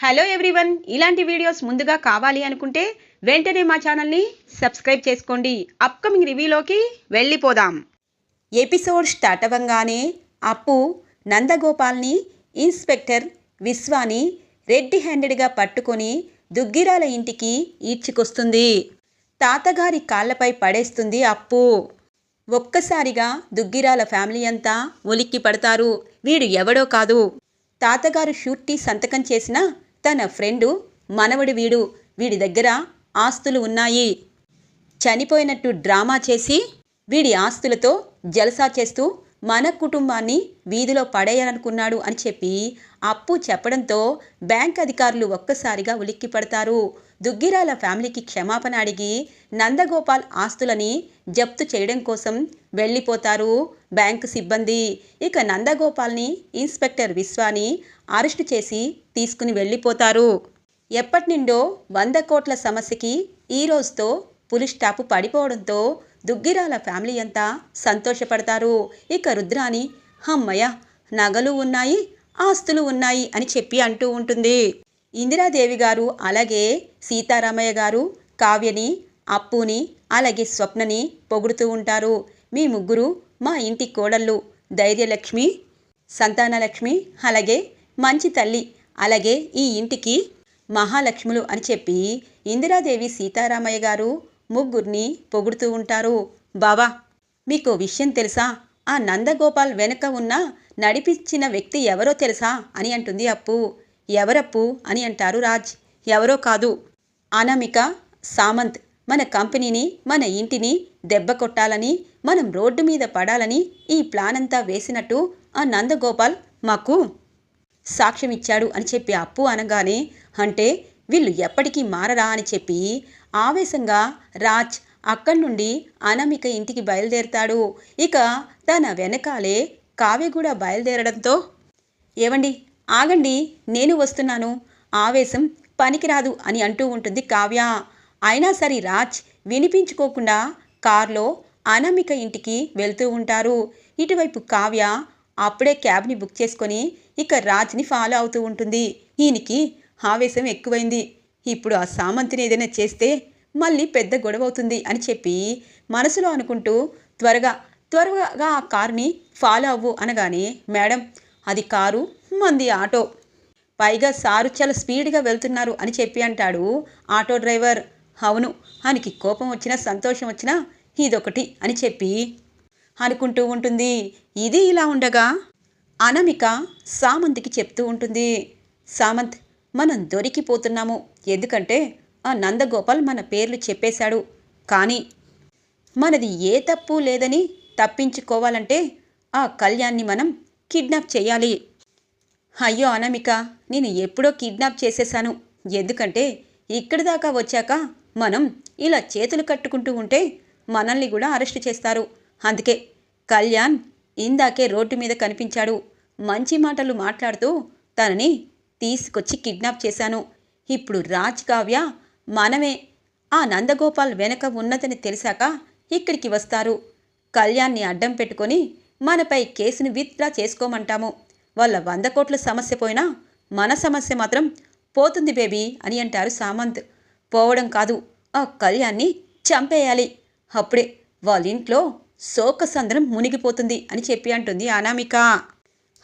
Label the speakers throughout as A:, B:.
A: Hello everyone, ఇలాంటి videos ముందుగా కావాలి అనుకుంటే వెంటనే మా ఛానల్ని సబ్స్క్రైబ్ చేసుకోండి. అప్కమింగ్ రివ్యూలోకి వెళ్ళిపోదాం. ఎపిసోడ్ స్టార్ట్ అవ్వగానే అప్పు నందగోపాల్ని ఇన్స్పెక్టర్ విశ్వాని రెడ్ హ్యాండెడ్గా పట్టుకొని దుగ్గిరాల ఇంటికి ఈడ్చుకొస్తుంది. తాతగారి కాళ్ళపై పడేస్తుంది అప్పు. ఒక్కసారిగా దుగ్గిరాల ఫ్యామిలీ అంతా ఉలిక్కి పడతారు. వీడు ఎవడో కాదు, తాతగారు షూరిటీ సంతకం చేసిన తన ఫ్రెండు మనవడు వీడు. వీడి దగ్గర ఆస్తులు ఉన్నాయి. చనిపోయినట్టు డ్రామా చేసి వీడి ఆస్తులతో జలసా చేస్తూ మన కుటుంబాన్ని వీధిలో పడేయాలనుకున్నాడు అని చెప్పి అప్పు చెప్పడంతో బ్యాంక్ అధికారులు ఒక్కసారిగా ఉలిక్కి పడతారు. దుగ్గిరాల ఫ్యామిలీకి క్షమాపణ అడిగి నందగోపాల్ ఆస్తులని జప్తు చేయడం కోసం వెళ్ళిపోతారు బ్యాంకు సిబ్బంది. ఇక నందగోపాల్ని ఇన్స్పెక్టర్ విశ్వాని అరెస్టు చేసి తీసుకుని వెళ్ళిపోతారు. ఎప్పటి నుండో 100 కోట్ల సమస్యకి ఈ రోజుతో పులి స్టాపు పడిపోవడంతో దుగ్గిరాల ఫ్యామిలీ అంతా సంతోషపడతారు. ఇక రుద్రాని అమ్మయ్య, నగలు ఉన్నాయి, ఆస్తులు ఉన్నాయి అని చెప్పి అంటూ ఉంటుంది. ఇందిరాదేవి గారు అలాగే సీతారామయ్య గారు కావ్యని, అప్పుని అలాగే స్వప్నని పొగుడుతూ ఉంటారు. మీ ముగ్గురు మా ఇంటి కోడళ్ళు, ధైర్యలక్ష్మి, సంతానలక్ష్మి, అలాగే మంచి తల్లి, అలాగే ఈ ఇంటికి మహాలక్ష్ములు అని చెప్పి ఇందిరాదేవి సీతారామయ్య గారు ముగ్గురిని పొగుడుతూ ఉంటారు. బావా, మీకు విషయం తెలుసా? ఆ నందగోపాల్ వెనుక ఉన్న నడిపించిన వ్యక్తి ఎవరో తెలుసా అని అంటుంది అప్పు. ఎవరప్పు అని అంటారు రాజ్. ఎవరో కాదు, అనామిక సామంత్. మన కంపెనీని, మన ఇంటిని దెబ్బ కొట్టాలని, మనం రోడ్డు మీద పడాలని ఈ ప్లాన్ అంతా వేసినట్టు ఆ నందగోపాల్ మాకు సాక్ష్యం ఇచ్చాడు అని చెప్పి అప్పు అనగానే, అంటే వీళ్ళు ఎప్పటికీ మారరా అని చెప్పి ఆవేశంగా రాజ్ అక్కడి నుండి అనామిక ఇంటికి బయలుదేరుతాడు. ఇక తన వెనకాలే కావ్య కూడా బయలుదేరడంతో, ఏవండి ఆగండి, నేను వస్తున్నాను, ఆవేశం పనికిరాదు అని అంటూ ఉంటుంది కావ్య. అయినా సరే రాజ్ వినిపించుకోకుండా కారులో అనామిక ఇంటికి వెళ్తూ ఉంటారు. ఇటువైపు కావ్య అప్పుడే క్యాబ్ని బుక్ చేసుకొని ఇక రాజ్ని ఫాలో అవుతూ ఉంటుంది. ఈయనకి ఆవేశం ఎక్కువైంది. ఇప్పుడు ఆ సామంతిని ఏదైనా చేస్తే మళ్ళీ పెద్ద గొడవ అవుతుంది అని చెప్పి మనసులో అనుకుంటూ త్వరగా ఆ కారుని ఫాలో అవ్వు అనగానే, మేడం అది కారు, మంది ఆటో, పైగా సారు చాలా స్పీడ్గా వెళ్తున్నారు అని చెప్పి అంటాడు ఆటో డ్రైవర్. అవును, ఆయనకి కోపం వచ్చినా సంతోషం వచ్చినా ఇదొకటి అని చెప్పి అనుకుంటూ ఉంటుంది. ఇది ఇలా ఉండగా అనామిక సామంత్కి చెప్తూ ఉంటుంది, సామంత్ మనం దొరికిపోతున్నాము. ఎందుకంటే ఆ నందగోపాల్ మన పేర్లు చెప్పేశాడు. కానీ మనది ఏ తప్పు లేదని తప్పించుకోవాలంటే ఆ కళ్యాణ్ని మనం కిడ్నాప్ చేయాలి. అయ్యో అనామిక, నేను ఎప్పుడో కిడ్నాప్ చేసేశాను. ఎందుకంటే ఇక్కడి దాకా వచ్చాక మనం ఇలా చేతులు కట్టుకుంటూ ఉంటే మనల్ని కూడా అరెస్ట్ చేస్తారు. అందుకే కళ్యాణ్ ఇందాకే రోడ్డు మీద కనిపించాడు. మంచి మాటలు మాట్లాడుతూ తనని తీసుకొచ్చి కిడ్నాప్ చేశాను. ఇప్పుడు రాజ్ కావ్య మనమే ఆ నందగోపాల్ వెనక ఉన్నదని తెలిసాక ఇక్కడికి వస్తారు. కళ్యాణ్ని అడ్డం పెట్టుకొని మనపై కేసును విత్డ్రా చేసుకోమంటాము. వాళ్ళ 100 కోట్ల సమస్య పోయినా మన సమస్య మాత్రం పోతుంది బేబీ అని అంటారు సామంత్. పోవడం కాదు, ఆ కళ్యాణ్ని చంపేయాలి. అప్పుడే వాళ్ళింట్లో శోకసంద్రం మునిగిపోతుంది అని చెప్పి అంటుంది అనామిక.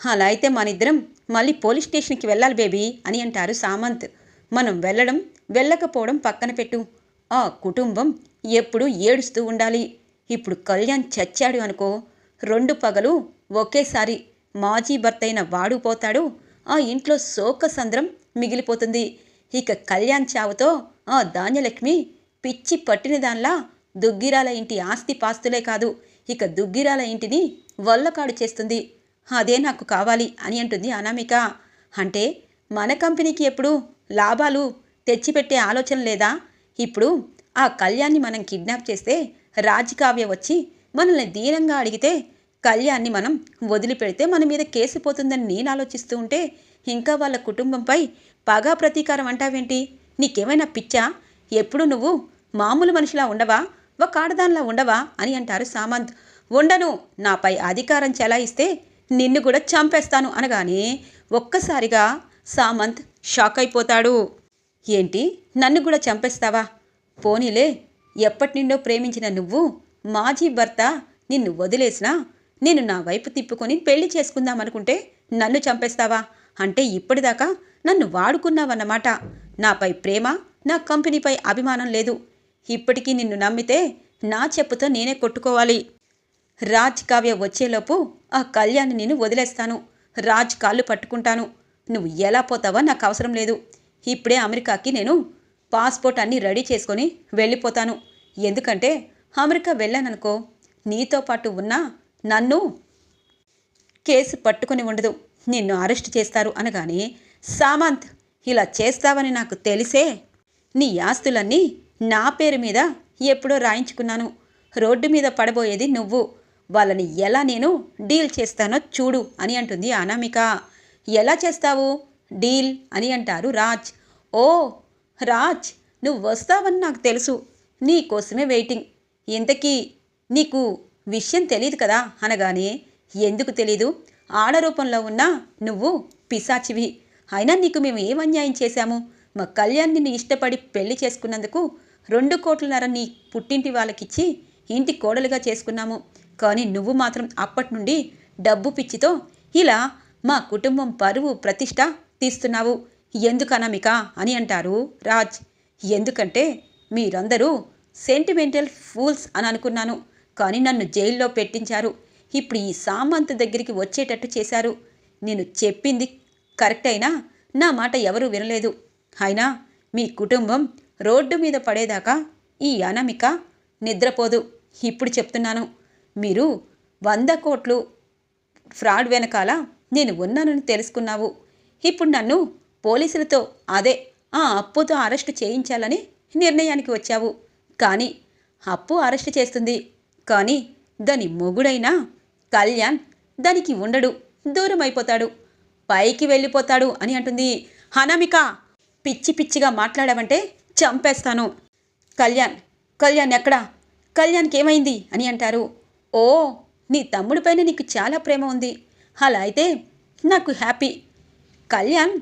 A: అలా అయితే మనిద్దరం మళ్ళీ పోలీస్ స్టేషన్కి వెళ్ళాలి బేబీ అని అంటారు సామంత్. మనం వెళ్ళకపోవడం పక్కన పెట్టు, ఆ కుటుంబం ఎప్పుడు ఏడుస్తూ ఉండాలి. ఇప్పుడు కళ్యాణ్ చచ్చాడు అనుకో, 2 పగలు ఒకేసారి మాజీ భర్త అయిన వాడు పోతాడు, ఆ ఇంట్లో శోకసంద్రం మిగిలిపోతుంది. ఇక కళ్యాణ్ చావుతో ఆ ధాన్యలక్ష్మి పిచ్చి పట్టిన దానిలా దుగ్గిరాల ఇంటి ఆస్తి పాస్తులే కాదు, ఇక దుగ్గిరాల ఇంటిని వల్లకాడు చేస్తుంది. అదే నాకు కావాలి అని అంటుంది అనామిక. అంటే మన కంపెనీకి ఎప్పుడు లాభాలు తెచ్చిపెట్టే ఆలోచన లేదా? ఇప్పుడు ఆ కళ్యాణ్ని మనం కిడ్నాప్ చేస్తే రాజకావ్య వచ్చి మనల్ని దీనంగా అడిగితే కళ్యాణ్ని మనం వదిలిపెడితే మన మీద కేసు పోతుందని నేను ఆలోచిస్తూ ఉంటే ఇంకా వాళ్ళ కుటుంబంపై పగా ప్రతీకారం అంటావేంటి? నీకేమైనా పిచ్చా? ఎప్పుడు నువ్వు మామూలు మనిషిలా ఉండవా, ఒక ఆడదానిలా ఉండవా అని అంటారు సామంత్. ఉండను, నాపై అధికారం చెలాయిస్తే నిన్ను కూడా చంపేస్తాను అనగానే ఒక్కసారిగా సామంత్ షాక్ అయిపోతాడు. ఏంటి, నన్ను కూడా చంపేస్తావా? పోనీలే, ఎప్పటి నుండో ప్రేమించిన నువ్వు, మాజీ భర్త నిన్ను వదిలేసినా నేను నా వైపు తిప్పుకొని పెళ్లి చేసుకుందామనుకుంటే నన్ను చంపేస్తావా? అంటే ఇప్పటిదాకా నన్ను వాడుకున్నావన్నమాట. నాపై ప్రేమ, నా కంపెనీపై అభిమానం లేదు. ఇప్పటికీ నిన్ను నమ్మితే నా చెప్పుతో నేనే కొట్టుకోవాలి. రాజ్ కావ్య వచ్చేలోపు ఆ కళ్యాణ్ నిన్ను వదిలేస్తాను. రాజ్ కాళ్ళు పట్టుకుంటాను. నువ్వు ఎలా పోతావో నాకు అవసరం లేదు. ఇప్పుడే అమెరికాకి నేను పాస్పోర్ట్ అన్నీ రెడీ చేసుకొని వెళ్ళిపోతాను. ఎందుకంటే అమెరికా వెళ్ళాననుకో, నీతో పాటు ఉన్న నన్ను కేసు పట్టుకొని ఉండదు, నిన్ను అరెస్ట్ చేస్తారు అనగానే, సామంత్, ఇలా చేస్తావని నాకు తెలిసే నీ ఆస్తులన్నీ నా పేరు మీద ఎప్పుడో రాయించుకున్నాను. రోడ్డు మీద పడబోయేది నువ్వు. వాళ్ళని ఎలా నేను డీల్ చేస్తానో చూడు అని అంటుంది అనామిక. ఎలా చేస్తావు డీల్ అని అంటారు రాజ్. ఓ రాజ్, నువ్వు వస్తావని నాకు తెలుసు. నీ కోసమే వెయిటింగ్. ఇంతకీ నీకు విషయం తెలియదు కదా అనగానే, ఎందుకు తెలీదు? ఆడరూపంలో ఉన్న నువ్వు పిశాచివి. అయినా నీకు మేము ఏం అన్యాయం చేశాము? మా కళ్యాణ్ నిన్ను ఇష్టపడి పెళ్లి చేసుకున్నందుకు 2 కోట్లన్నర నీ పుట్టింటి వాళ్ళకిచ్చి ఇంటి కోడలుగా చేసుకున్నాము. కానీ నువ్వు మాత్రం అప్పటి నుండి డబ్బు పిచ్చితో ఇలా మా కుటుంబం పరువు ప్రతిష్ట తీస్తున్నావు. ఎందుకు అనామిక అని అంటారు రాజ్. ఎందుకంటే మీరందరూ సెంటిమెంటల్ ఫూల్స్ అని అనుకున్నాను. కానీ నన్ను జైల్లో పెట్టించారు. ఇప్పుడు ఈ సామంత్ దగ్గరికి వచ్చేటట్టు చేశారు. నేను చెప్పింది కరెక్ట్ అయినా నా మాట ఎవరూ వినలేదు. అయినా మీ కుటుంబం రోడ్డు మీద పడేదాకా ఈ అనామిక నిద్రపోదు. ఇప్పుడు చెప్తున్నాను, మీరు 100 కోట్లు ఫ్రాడ్ వెనకాల నేను ఉన్నానని తెలుసుకున్నావు. ఇప్పుడు నన్ను పోలీసులతో, అదే ఆ అప్పుతో అరెస్టు చేయించాలని నిర్ణయానికి వచ్చావు. కానీ అప్పు అరెస్టు చేస్తుంది, కానీ దాని మొగుడైనా కళ్యాణ్ దానికి ఉండడు, దూరం అయిపోతాడు, పైకి వెళ్ళిపోతాడు అని అంటుంది. అనామిక, పిచ్చి పిచ్చిగా మాట్లాడావంటే చంపేస్తాను. కళ్యాణ్ ఎక్కడా? కళ్యాణ్కి ఏమైంది అని అంటారు. ఓ, నీ తమ్ముడిపైన నీకు చాలా ప్రేమ ఉంది. అలా అయితే నాకు హ్యాపీ. కళ్యాణ్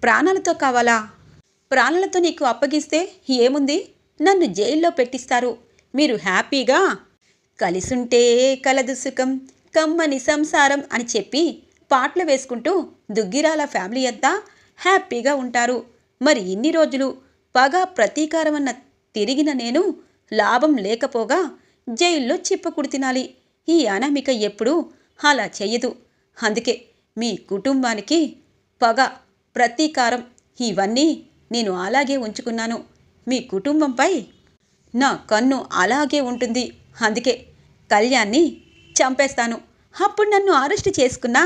A: ప్రాణాలతో కావాలా? ప్రాణాలతో నీకు అప్పగిస్తే ఏముంది, నన్ను జైల్లో పెట్టిస్తారు. మీరు హ్యాపీగా కలిసుంటే కలదు సుఖం, కమ్మని సంసారం అని చెప్పి పాటలు వేసుకుంటూ దుగ్గిరాల ఫ్యామిలీ అంతా హ్యాపీగా ఉంటారు. మరి ఇన్ని రోజులు పగ ప్రతీకారం అన్న తిరిగిన నేను లాభం లేకపోగా జైల్లో చిప్పకుడి తినాలి. ఈ అనామిక ఎప్పుడూ అలా చెయ్యదు. అందుకే మీ కుటుంబానికి పగ, ప్రతీకారం ఇవన్నీ నేను అలాగే ఉంచుకున్నాను. మీ కుటుంబంపై నా కన్ను అలాగే ఉంటుంది. అందుకే కళ్యాణ్ని చంపేస్తాను. అప్పుడు నన్ను అరెస్ట్ చేసుకున్నా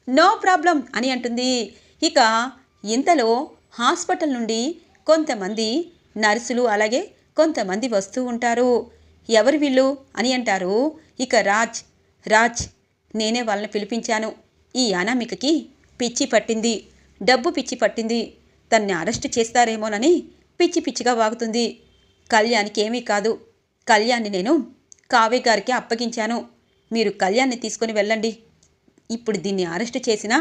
A: నో ప్రాబ్లం అని అంటుంది. ఇక ఇంతలో హాస్పిటల్ నుండి కొంతమంది నర్సులు అలాగే కొంతమంది వస్తూ ఉంటారు. ఎవరు వీళ్ళు అని అంటారు. ఇక రాజ్, నేనే వాళ్ళని పిలిపించాను. ఈ అనామికకి పిచ్చి పట్టింది, డబ్బు పిచ్చి పట్టింది. తన్ని అరెస్ట్ చేస్తారేమోనని పిచ్చి పిచ్చిగా వాగుతుంది. కళ్యాణ్కి ఏమీ కాదు. కళ్యాణ్ని నేను కావ్య గారికి అప్పగించాను. మీరు కళ్యాణ్ని తీసుకొని వెళ్ళండి. ఇప్పుడు దీన్ని అరెస్ట్ చేసినా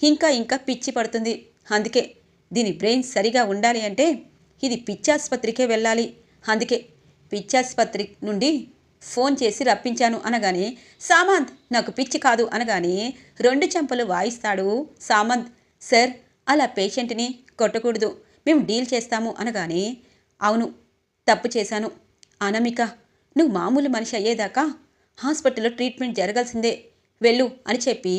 A: ఇంకా పిచ్చి పడుతుంది. అందుకే దీని బ్రెయిన్ సరిగా ఉండాలి అంటే ఇది పిచ్చాసుపత్రికే వెళ్ళాలి. అందుకే పిచ్చాసుపత్రి నుండి ఫోన్ చేసి రప్పించాను అనగానే, సామంత్, నాకు పిచ్చి కాదు అనగానే 2 చెంపలు వాయిస్తాడు సామంత్. సార్, అలా పేషెంట్ని కొట్టకూడదు, మేము డీల్ చేస్తాము అనగానే, అవును, తప్పు చేశాను. అనామిక, నువ్వు మామూలు మనిషి అయ్యేదాకా హాస్పిటల్లో ట్రీట్మెంట్ జరగాల్సిందే, వెళ్ళు అని చెప్పి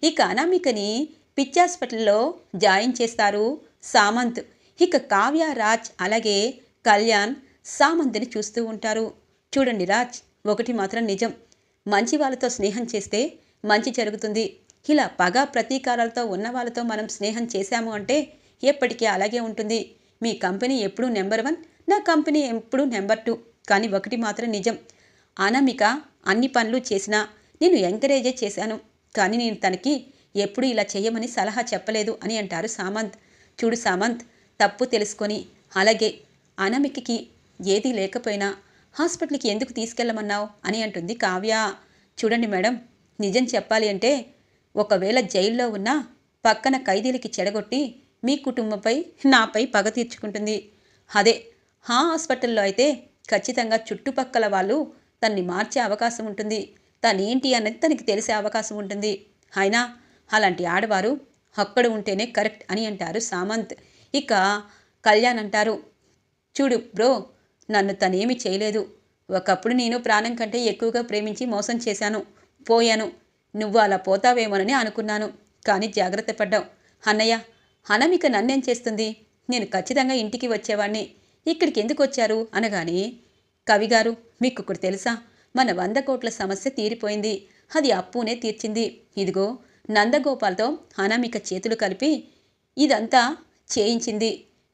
A: ఇక అనామికని పిచ్చాసుపత్రిలో జాయిన్ చేస్తారు సామంత్. ఇక కావ్య, రాజ్ అలాగే కళ్యాణ్ సామంత్ని చూస్తూ ఉంటారు. చూడండి రాజ్, ఒకటి మాత్రం నిజం, మంచి వాళ్ళతో స్నేహం చేస్తే మంచి జరుగుతుంది. ఇలా పగ ప్రతీకారాలతో ఉన్న వాళ్ళతో మనం స్నేహం చేశాము అంటే ఎప్పటికీ అలాగే ఉంటుంది. మీ కంపెనీ ఎప్పుడూ నెంబర్ 1, నా కంపెనీ ఎప్పుడూ నెంబర్ 2. కానీ ఒకటి మాత్రం నిజం, అనామిక అన్ని పనులు చేసినా నేను ఎంకరేజే చేశాను. కానీ నేను తనకి ఎప్పుడు ఇలా చేయమని సలహా చెప్పలేదు అని అంటారు సామంత్. చూడు సామంత్, తప్పు తెలుసుకొని అలాగే అనామికకి ఏదీ లేకపోయినా హాస్పిటల్కి ఎందుకు తీసుకెళ్ళమన్నావు అని అంటుంది కావ్య. చూడండి మేడం, నిజం చెప్పాలి అంటే ఒకవేళ జైల్లో ఉన్న పక్కన ఖైదీలకి చెడగొట్టి మీ కుటుంబంపై నాపై పగ తీర్చుకుంటుంది. అదే ఆ హాస్పిటల్లో అయితే ఖచ్చితంగా చుట్టుపక్కల వాళ్ళు తన్ని మార్చే అవకాశం ఉంటుంది. తనేంటి అన్నది తనకి తెలిసే అవకాశం ఉంటుంది. అయినా అలాంటి ఆడవారు అక్కడ ఉంటేనే కరెక్ట్ అని అంటారు సామంత్. ఇక కళ్యాణ్ అంటారు, చూడు బ్రో, నన్ను తనేమీ చేయలేదు. ఒకప్పుడు నేను ప్రాణం కంటే ఎక్కువగా ప్రేమించి మోసం చేశాను, పోయాను. నువ్వు అలా పోతావేమోనని అనుకున్నాను. కానీ జాగ్రత్త పడ్డావు. అన్నయ్య, అనామిక నన్నేం చేస్తుంది? నేను ఖచ్చితంగా ఇంటికి వచ్చేవాణ్ణి. ఇక్కడికి ఎందుకు వచ్చారు అనగానే, కవిగారు మీకు ఒకటి తెలుసా? మన 100 కోట్ల సమస్య తీరిపోయింది. అది అప్పునే తీర్చింది. ఇదిగో నందగోపాల్తో అనామిక చేతులు కలిపి ఇదంతా చేయించింది.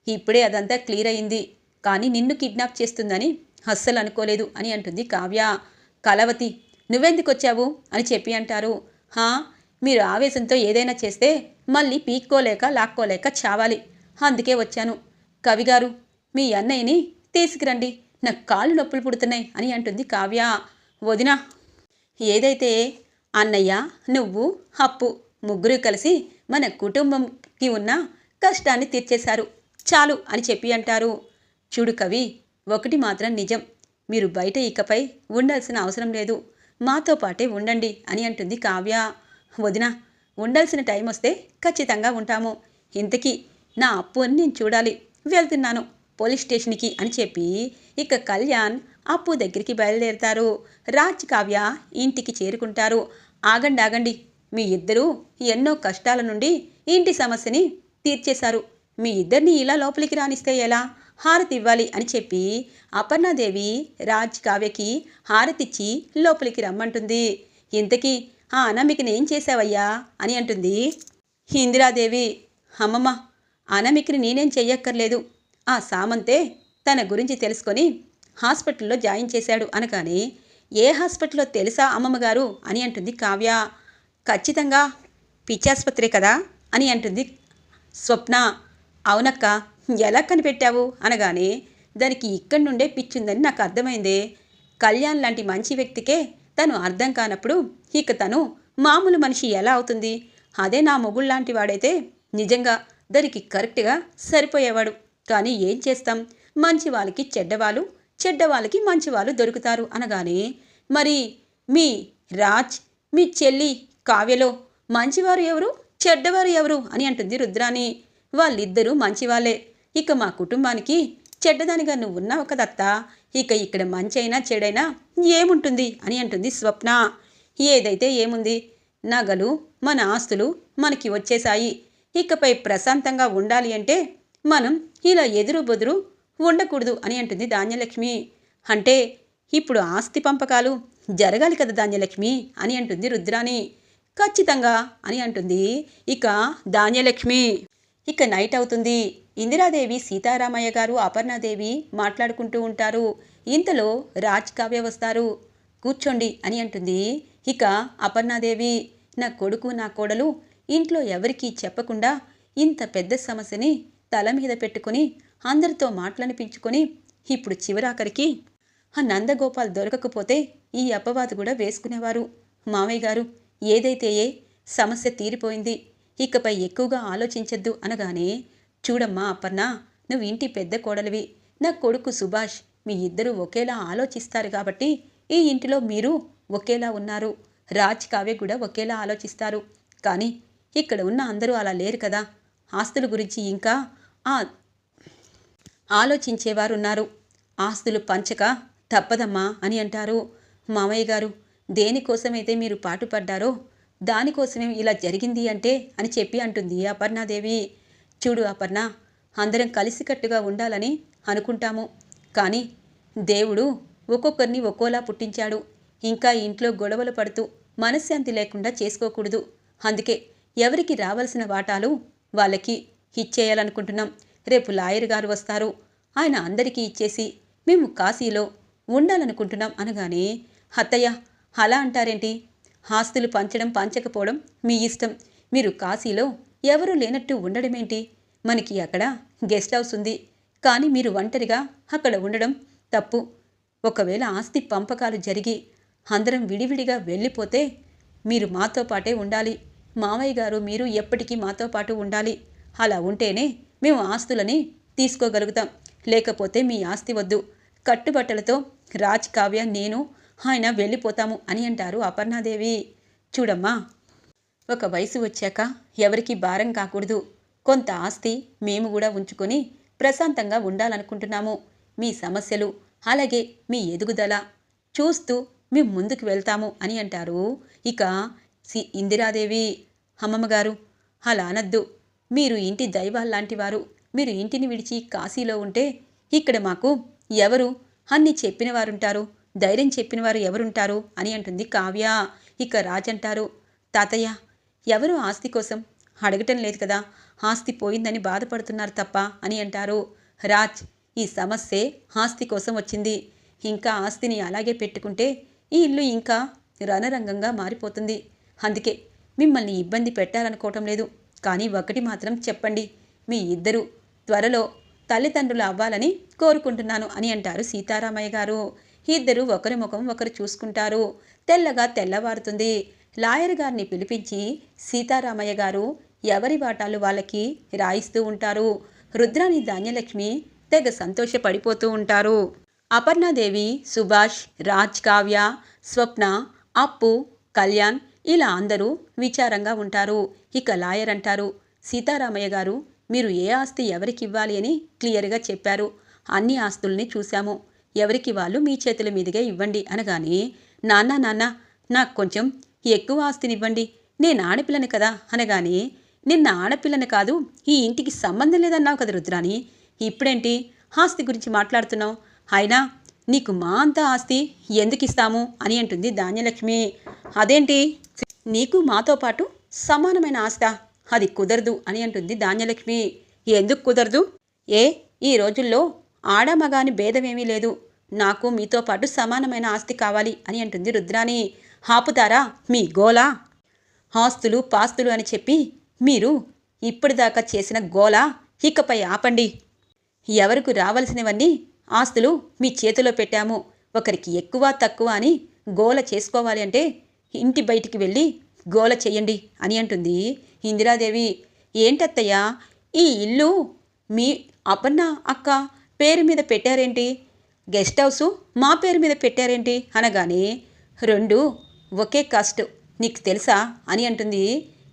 A: ఇప్పుడే అదంతా క్లియర్ అయింది. కానీ నిన్ను కిడ్నాప్ చేస్తుందని అస్సలు అనుకోలేదు అని అంటుంది కావ్య. కలవతి, నువ్వెందుకొచ్చావు అని చెప్పి అంటారు. మీరు ఆవేశంతో ఏదైనా చేస్తే మళ్ళీ పీక్కోలేక లాక్కోలేక చావాలి. అందుకే వచ్చాను. కవిగారు, మీ అన్నయ్యని తీసుకురండి, నాకు కాళ్ళు నొప్పులు పుడుతున్నాయి అని అంటుంది కావ్య. వదినా, ఏదైతే అన్నయ్య, నువ్వు, అప్పు ముగ్గురు కలిసి మన కుటుంబంకి ఉన్న కష్టాన్ని తీర్చేశారు, చాలు అని చెప్పి అంటారు. చూడు కవి, ఒకటి మాత్రం నిజం, మీరు బయట ఇకపై ఉండాల్సిన అవసరం లేదు, మాతో పాటే ఉండండి అని అంటుంది కావ్య. వదినా, ఉండాల్సిన టైం వస్తే ఖచ్చితంగా ఉంటాము. ఇంతకీ నా అప్పు అని నేను చూడాలి, వెళ్తున్నాను పోలీస్ స్టేషన్కి అని చెప్పి ఇక కళ్యాణ్ అప్పు దగ్గరికి బయలుదేరుతారు. రాజ్, కావ్య ఇంటికి చేరుకుంటారు. ఆగండి, మీ ఇద్దరూ ఎన్నో కష్టాల నుండి ఇంటి సమస్యని తీర్చేశారు. మీ ఇద్దరిని ఇలా లోపలికి రానిస్తే ఎలా? హారతి ఇవ్వాలి అని చెప్పి అపర్ణాదేవి రాజ్, కావ్యకి హారతిచ్చి లోపలికి రమ్మంటుంది. ఇంతకీ ఆ అనామికని ఏం చేశావయ్యా అని అంటుంది ఇందిరాదేవి. అమ్మమ్మ, అనామికని నేనేం చెయ్యక్కర్లేదు, ఆ సామంతే తన గురించి తెలుసుకొని హాస్పిటల్లో జాయిన్ చేశాడు అనగానే, ఏ హాస్పిటల్లో తెలుసా అమ్మమ్మగారు అని అంటుంది కావ్య. ఖచ్చితంగా పిచ్చాసుపత్రే కదా అని అంటుంది స్వప్న. అవునక్క, ఎలా కనిపెట్టావు అనగానే, దానికి ఇక్కడి నుండే పిచ్చుందని నాకు అర్థమైందే. కళ్యాణ్ లాంటి మంచి వ్యక్తికే తను అర్థం కానప్పుడు ఇక తను మామూలు మనిషి ఎలా అవుతుంది? అదే నా మొగుళ్ళలాంటి వాడైతే నిజంగా దానికి కరెక్ట్గా సరిపోయేవాడు. కానీ ఏం చేస్తాం, మంచి వాళ్ళకి చెడ్డవాళ్ళు, చెడ్డవాళ్ళకి మంచి వాళ్ళు దొరుకుతారు అనగానే, మరి మీ రాజ్, మీ చెల్లి కావ్యలో మంచివారు ఎవరు, చెడ్డవారు ఎవరు అని అంటుంది రుద్రాని. వాళ్ళిద్దరూ మంచివాళ్ళే. ఇక మా కుటుంబానికి చెడ్డదానిగా నువ్వు ఉన్నావు కదత్తా, ఇక ఇక్కడ మంచి అయినా చెడైనా ఏముంటుంది అని అంటుంది స్వప్న. ఏదైతే ఏముంది, నగలు, మన ఆస్తులు మనకి వచ్చేశాయి. ఇకపై ప్రశాంతంగా ఉండాలి అంటే మనం ఇలా ఎదురు బెదురు ఉండకూడదు అని అంటుంది ధాన్యలక్ష్మి. అంటే ఇప్పుడు ఆస్తి పంపకాలు జరగాలి కదా ధాన్యలక్ష్మి అని అంటుంది రుద్రాని. ఖచ్చితంగా అని అంటుంది ఇక ధాన్యలక్ష్మి. ఇక నైట్ అవుతుంది. ఇందిరాదేవి, సీతారామయ్య గారు, అపర్ణాదేవి మాట్లాడుకుంటూ ఉంటారు. ఇంతలో రాజ్, కావ్య వస్తారు. కూర్చోండి అని అంటుంది ఇక అపర్ణాదేవి. నా కొడుకు, నా కోడలు ఇంట్లో ఎవరికీ చెప్పకుండా ఇంత పెద్ద సమస్యని తల మీద పెట్టుకుని అందరితో మాటలనిపించుకొని ఇప్పుడు చివరాఖరికి ఆ నందగోపాల్ దొరకకపోతే ఈ అపవాదు కూడా వేసుకునేవారు. మామయ్య గారు, ఏదైతే సమస్య తీరిపోయింది, ఇకపై ఎక్కువగా ఆలోచించద్దు అనగానే, చూడమ్మా అపర్ణ, నువ్వు ఇంటి పెద్ద కోడలివి, నా కొడుకు సుభాష్, మీ ఇద్దరూ ఒకేలా ఆలోచిస్తారు కాబట్టి ఈ ఇంటిలో మీరు ఒకేలా ఉన్నారు. రాజ్, కావ్య కూడా ఒకేలా ఆలోచిస్తారు. కానీ ఇక్కడ ఉన్న అందరూ అలా లేరు కదా. ఆస్తుల గురించి ఇంకా ఆలోచించేవారున్నారు. ఆస్తులు పంచక తప్పదమ్మా అని అంటారు. మామయ్య గారు, దేనికోసమైతే మీరు పాటుపడ్డారో దానికోసమే ఇలా జరిగింది అంటే అని చెప్పి అంటుంది అపర్ణాదేవి. చూడు అపర్ణ, అందరం కలిసికట్టుగా ఉండాలని అనుకుంటాము, కానీ దేవుడు ఒక్కొక్కరిని ఒక్కోలా పుట్టించాడు. ఇంకా ఇంట్లో గొడవలు పడుతూ మనశ్శాంతి లేకుండా చేసుకోకూడదు. అందుకే ఎవరికి రావాల్సిన వాటాలు వాళ్ళకి ఇచ్చేయాలనుకుంటున్నాం. రేపు లాయర్ గారు వస్తారు, ఆయన అందరికీ ఇచ్చేసి మేము కాశీలో ఉండాలనుకుంటున్నాం అనగానే, అత్తయ్య అలా అంటారేంటి? ఆస్తులు పంచడం పంచకపోవడం మీ ఇష్టం. మీరు కాశీలో ఎవరూ లేనట్టు ఉండడమేంటి? మనకి అక్కడ గెస్ట్ హౌస్ ఉంది, కానీ మీరు ఒంటరిగా అక్కడ ఉండడం తప్పు. ఒకవేళ ఆస్తి పంపకాలు జరిగి అందరం విడివిడిగా వెళ్ళిపోతే మీరు మాతో పాటే ఉండాలి. మామయ్య గారు, మీరు ఎప్పటికీ మాతో పాటు ఉండాలి. అలా ఉంటేనే మేము ఆస్తులని తీసుకోగలుగుతాం. లేకపోతే మీ ఆస్తి వద్దు. కట్టుబట్టలతో రాజ్, కావ్య, నేను ఆయన వెళ్ళిపోతాము అని అంటారు అపర్ణాదేవి. చూడమ్మా, ఒక వయసు వచ్చాక ఎవరికి భారం కాకూడదు. కొంత ఆస్తి మేము కూడా ఉంచుకొని ప్రశాంతంగా ఉండాలనుకుంటున్నాము. మీ సమస్యలు అలాగే మీ ఎదుగుదల చూస్తూ మేము ముందుకు వెళ్తాము అని అంటారు ఇక ఇందిరాదేవి. అమ్మమ్మగారు, అలా అనద్దు. మీరు ఇంటి దైవాల్లాంటి వారు. మీరు ఇంటిని విడిచి కాశీలో ఉంటే ఇక్కడ మాకు ఎవరు అన్ని చెప్పిన వారుంటారు, ధైర్యం చెప్పిన వారు ఎవరుంటారు అని అంటుంది కావ్య. ఇక రాజంటారు, తాతయ్య, ఎవరు ఆస్తి కోసం అడగటం లేదు కదా, ఆస్తి పోయిందని బాధపడుతున్నారు తప్ప అని అంటారు. రాజ్, ఈ సమస్యే ఆస్తి కోసం వచ్చింది. ఇంకా ఆస్తిని అలాగే పెట్టుకుంటే ఈ ఇల్లు ఇంకా రణరంగంగా మారిపోతుంది. అందుకే మిమ్మల్ని ఇబ్బంది పెట్టాలనుకోవటం లేదు. కానీ ఒకటి మాత్రం చెప్పండి, మీ ఇద్దరు త్వరలో తల్లిదండ్రులు అవ్వాలని కోరుకుంటున్నాను అని అంటారు సీతారామయ్య గారు. ఇద్దరు ఒకరి ముఖం ఒకరు చూసుకుంటారు. తెల్లగా తెల్లవారుతుంది. లాయర్ గారిని పిలిపించి సీతారామయ్య గారు ఎవరి వాటాలు వాళ్ళకి రాయిస్తూ ఉంటారు. రుద్రాని, ధాన్యలక్ష్మి తెగ సంతోషపడిపోతూ ఉంటారు. అపర్ణాదేవి, సుభాష్, రాజ్, కావ్య, స్వప్న, అప్పు, కళ్యాణ్ ఇలా అందరూ విచారంగా ఉంటారు. ఇక లాయర్ అంటారు, సీతారామయ్య గారు, మీరు ఏ ఆస్తి ఎవరికి ఇవ్వాలి అని క్లియర్గా చెప్పారు. అన్ని ఆస్తుల్ని చూశాము. ఎవరికి వాళ్ళు మీ చేతుల మీదుగా ఇవ్వండి అనగానే, నాన్న నాకు కొంచెం ఎక్కువ ఆస్తినివ్వండి, నేను ఆడపిల్లని కదా అనగానే, నిన్న ఆడపిల్లని కాదు, ఈ ఇంటికి సంబంధం లేదన్నావు కదా రుద్రాని, ఇప్పుడేంటి ఆస్తి గురించి మాట్లాడుతున్నావు? అయినా నీకు మా అంత ఆస్తి ఎందుకు ఇస్తాము అని అంటుంది ధాన్యలక్ష్మి. అదేంటి, నీకు మాతో పాటు సమానమైన ఆస్తా? అది కుదరదు అని అంటుంది ధాన్యలక్ష్మి. ఎందుకు కుదరదు? ఈ రోజుల్లో ఆడమగాని భేదమేమీ లేదు. నాకు మీతో పాటు సమానమైన ఆస్తి కావాలి అని అంటుంది రుద్రాని. ఆపుతారా మీ గోలా? ఆస్తులు పాస్తులు అని చెప్పి మీరు ఇప్పటిదాకా చేసిన గోలా ఇకపై ఆపండి. ఎవరికి రావలసినవన్నీ ఆస్తులు మీ చేతిలో పెట్టాము. ఒకరికి ఎక్కువ తక్కువ అని గోల చేసుకోవాలి అంటే ఇంటి బయటికి వెళ్ళి గోల చెయ్యండి అని అంటుంది ఇందిరాదేవి. ఏంటత్తయ్యా, ఈ ఇల్లు మీ అపర్ణ అక్క పేరు మీద పెట్టారేంటి? గెస్ట్ హౌసు మా పేరు మీద పెట్టారేంటి అనగానే, రెండు ఒకే కాస్ట్, నీకు తెలుసా అని అంటుంది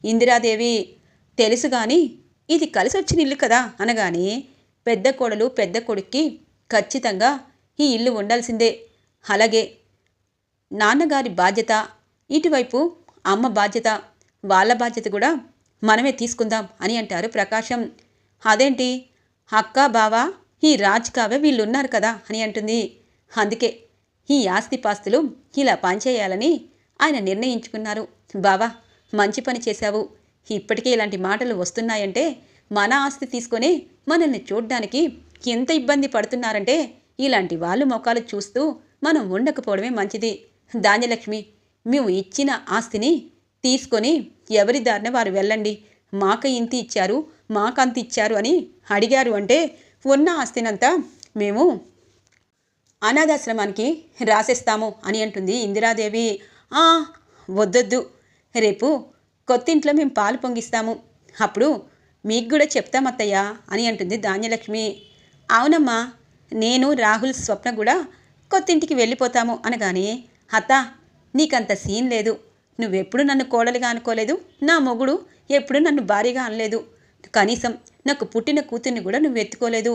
A: ఇందిరాదేవి. తెలుసు కానీ ఇది కలిసి వచ్చిన ఇల్లు కదా అనగానే, పెద్ద కోడలు పెద్ద కొడుక్కి ఖచ్చితంగా ఈ ఇల్లు ఉండాల్సిందే. అలాగే నాన్నగారి బాధ్యత, ఇటువైపు అమ్మ బాధ్యత, వాళ్ళ బాధ్యత కూడా మనమే తీసుకుందాం అని అంటారు ప్రకాశం. అదేంటి అక్క, బావ, ఈ రాజ్, కావ్య వీళ్ళున్నారు కదా అని అంటుంది. అందుకే ఈ ఆస్తిపాస్తులు ఇలా పనిచేయాలని ఆయన నిర్ణయించుకున్నారు. బావా, మంచి పని చేశావు. ఇప్పటికే ఇలాంటి మాటలు వస్తున్నాయంటే మన ఆస్తి తీసుకొని మనల్ని చూడ్డానికి ఎంత ఇబ్బంది పడుతున్నారంటే ఇలాంటి వాళ్ళు మొఖాలు చూస్తూ మనం ఉండకపోవడమే మంచిది. ధాన్యలక్ష్మి, మేము ఇచ్చిన ఆస్తిని తీసుకొని ఎవరి దారిన వారు వెళ్ళండి. మాకు ఇంత ఇచ్చారు, మాకంత ఇచ్చారు అని అడిగారు అంటే ఉన్న ఆస్తినంతా మేము అనాథాశ్రమానికి రాసేస్తాము అని అంటుంది ఇందిరాదేవి. వద్దొద్దు, రేపు కొత్తింట్లో మేము పాలు పొంగిస్తాము, అప్పుడు మీకు కూడా చెప్తామత్తయ్యా అని అంటుంది ధాన్యలక్ష్మి. అవునమ్మా, నేను, రాహుల్, స్వప్న కూడా కొత్తింటికి వెళ్ళిపోతాము అనగానే, అత్త నీకంత సీన్ లేదు. నువ్వెప్పుడు నన్ను కోడలిగా అనుకోలేదు, నా మొగుడు ఎప్పుడు నన్ను భార్యగా అనలేదు. కనీసం నాకు పుట్టిన కూతుర్ని కూడా నువ్వు ఎత్తుకోలేదు.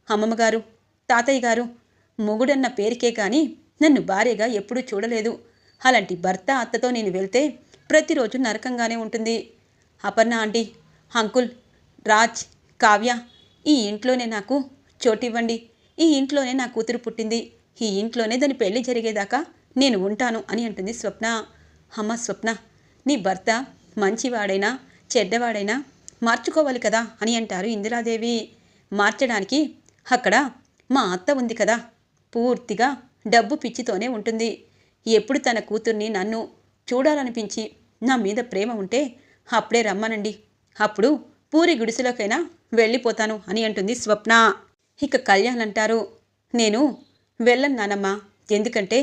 A: అమ్మమ్మగారు, తాతయ్య గారు, మొగుడన్న పేరుకే కానీ నన్ను భార్యగా ఎప్పుడూ చూడలేదు. అలాంటి భర్త అత్తతో నేను వెళ్తే ప్రతిరోజు నరకంగానే ఉంటుంది. అపర్ణ ఆంటీ, అంకుల్, రాజ్, కావ్య, ఈ ఇంట్లోనే నాకు చోటివ్వండి. ఈ ఇంట్లోనే నా కూతురు పుట్టింది. ఈ ఇంట్లోనే దాని పెళ్లి జరిగేదాకా నేను ఉంటాను అని అంటుంది స్వప్న. అమ్మ స్వప్న, నీ భర్త మంచివాడైనా చెడ్డవాడైనా మార్చుకోవాలి కదా అని అంటారు ఇందిరాదేవి. మార్చడానికి అక్కడ మా అత్త ఉంది కదా, పూర్తిగా డబ్బు పిచ్చితోనే ఉంటుంది. ఎప్పుడు తన కూతుర్ని నన్ను చూడాలనిపించి నా మీద ప్రేమ ఉంటే అప్పుడే రమ్మనండి, అప్పుడు పూరి గుడిసెలోకైనా వెళ్ళిపోతాను అని అంటుంది స్వప్న. ఇక కళ్యాణ్ అంటారు, నేను వెళ్ళను నానమ్మా, ఎందుకంటే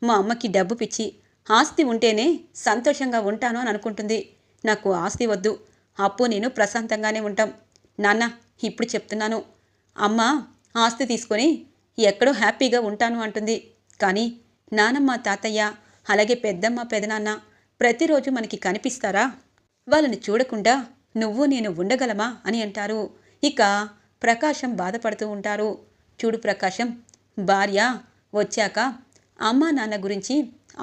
A: మా అమ్మకి డబ్బు పిచ్చి, ఆస్తి ఉంటేనే సంతోషంగా ఉంటాను అని అనుకుంటుంది. నాకు ఆస్తి వద్దు, అప్పు నేను ప్రశాంతంగానే ఉంటాం. నాన్న ఇప్పుడు చెప్తున్నాను, అమ్మ ఆస్తి తీసుకొని ఎక్కడో హ్యాపీగా ఉంటాను అంటుంది. కానీ నానమ్మ తాతయ్య అలాగే పెద్దమ్మ పెదనాన్న ప్రతిరోజు మనకి కనిపిస్తారా? వాళ్ళని చూడకుండా నువ్వు నేను ఉండగలమా అని అంటారు. ఇక ప్రకాశం బాధపడుతూ ఉంటారు. చూడు ప్రకాశం, భార్య వచ్చాక అమ్మా నాన్న గురించి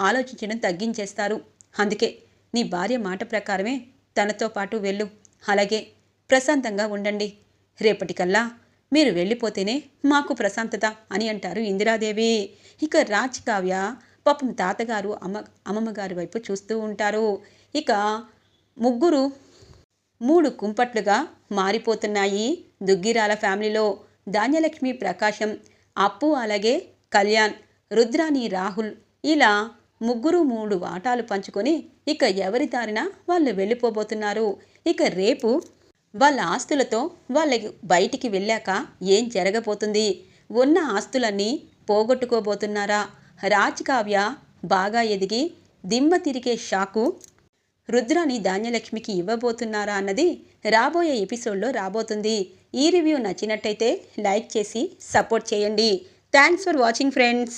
A: ఆలోచించడం తగ్గించేస్తారు. అందుకే నీ భార్య మాట ప్రకారమే తనతో పాటు వెళ్ళు. అలాగే ప్రశాంతంగా ఉండండి. రేపటికల్లా మీరు వెళ్ళిపోతేనే మాకు ప్రశాంతత అని అంటారు ఇందిరాదేవి. ఇక రాజ్ కావ్య పాపం తాతగారు అమ్మమ్మగారి వైపు చూస్తూ ఉంటారు. ఇక ముగ్గురు 3 కుంపట్లుగా మారిపోతున్నాయి దుగ్గిరాల ఫ్యామిలీలో. ధాన్యలక్ష్మి, ప్రకాశం, అప్పు అలాగే కళ్యాణ్, రుద్రాని, రాహుల్ ఇలా ముగ్గురు 3 వాటాలు పంచుకొని ఇక ఎవరి దారిన వాళ్ళు వెళ్ళిపోబోతున్నారు. ఇక రేపు వాళ్ళ ఆస్తులతో వాళ్ళకి బయటికి వెళ్ళాక ఏం జరగబోతుంది? ఉన్న ఆస్తులన్నీ పోగొట్టుకోబోతున్నారా? రాజ్ కావ్య బాగా ఎదిగి దిమ్మ తిరిగే షాకు రుద్రాని ధాన్యలక్ష్మికి ఇవ్వబోతున్నారా అన్నది రాబోయే ఎపిసోడ్లో రాబోతుంది. ఈ రివ్యూ నచ్చినట్టయితే లైక్ చేసి సపోర్ట్ చేయండి. Thanks for watching friends.